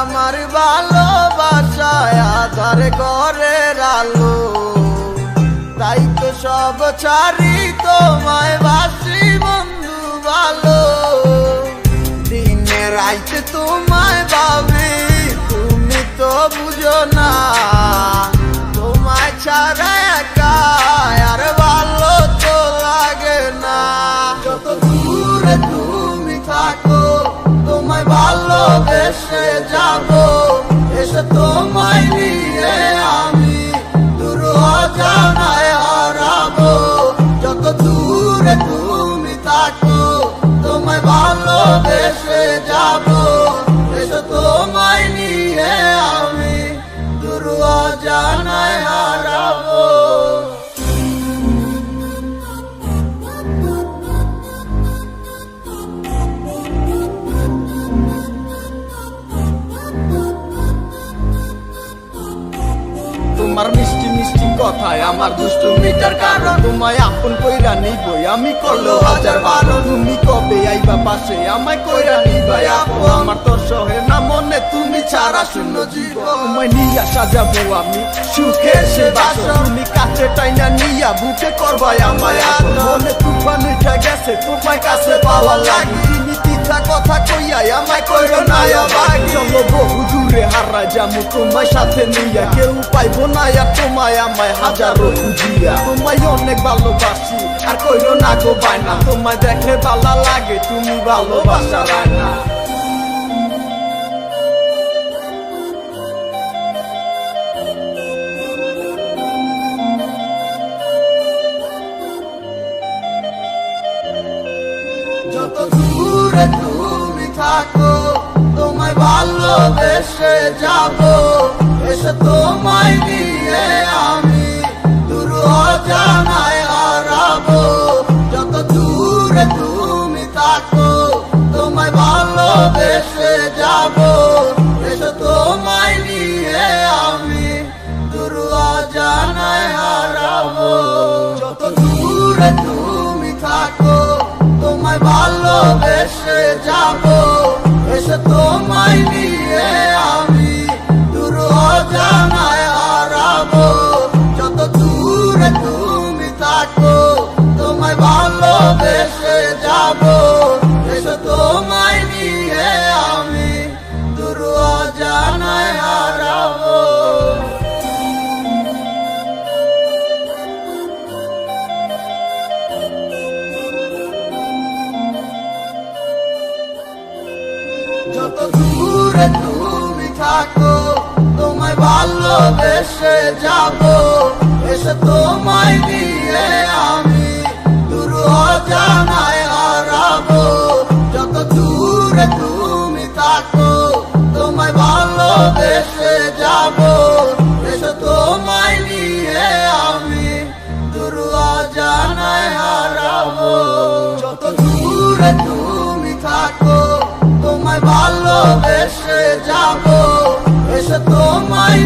আমার ভালোবাসায় আধার ঘরের আলো, তাই তো সব ছাড়ি তোমায় বাসি বন্ধু ভালো। দিনে রাইতে তোমায় ভাবি, তুমি তো বুঝো না, তোমায় ছাড়া একা আর ভালো তো লাগে না। যত দূরে তুমি থাকো তোমায় ভালোবেসে যাবো, এসে তোমায় নিয়ে আমি দূর অজানায় হারাবো। যত দূরে তুমি থাকো তোমায় ভালোবেসে যাবো, এসে তোমায় নিয়ে আমি দূর অজানায় হারাবো। তোমার মিষ্টি মিষ্টি কথায় আমার দুষ্টু মিটার কারণ, তোমায় আপন কইরা নিবই আমি করলো হাজার বারো। তুমি কবে আইবা পাশে আমায় কইরা নিবাই আপু, আমার তোর সহে না মনে তুমি ছাড়া শূন্য জীবন। তোমায় নিয়া সাজাবো আমি সুখে সে বাসো, তুমি কাছে টাইনা নিয়া বুকে করবাই আমায় আসো। মনে তুফান উঠে গেছে তোমায় কাছে পাওয়া লাগি, মিথ্যা কথা কইয়াই আমায় কইরো না আবাগি। চলো বহু দূরে হারা যামু তোমায় সাথে নিয়া, কেউ পাইবো না আর তোমায় আমায় হাজারো খুঁজিয়া। তোমায় অনেক ভালোবাসি আর কইরো না গো বায়না, তোমায় দেখে ভালো লাগে তুমি ভালোবাসা রায়না। যত দূরে তুমি থাকো তোমায় ভালোবেসে যাবো, এসে তোমায় নিয়ে আমি দূর অজানায় হারাবো। যত দূরে তুমি থাকো তোমায় ভালোবেসে যাবো, এসে তোমায় নিয়ে আমি দূর অজানায় হারাবো। যত দূরে তুমি থাকো তোমায় ভালোবেসে যাবো, এসে তোমায় নিয়ে আমি দূর অজানায় হারাবো। যত দূরে তুমি থাকো তোমায় ভালোবেসে যাবো, এসে তোমায় নিয়ে আমি দূর অজানায় হারাবো। যত দূরে তুমি থাকো তোমায় ভালোবেসে যাবো, এসে তোমায় নিয়ে আমি দূর অজানায় হারাবো। যত দূরে তুমি থাকো তোমায় ভালোবেসে যাবো, এসে তোমায় নিয়ে আমি দূর অজানায় হারাবো। যত দূরে তুমি থাকো তোমায় ভালোবেসে যাবো, এসে তোমায়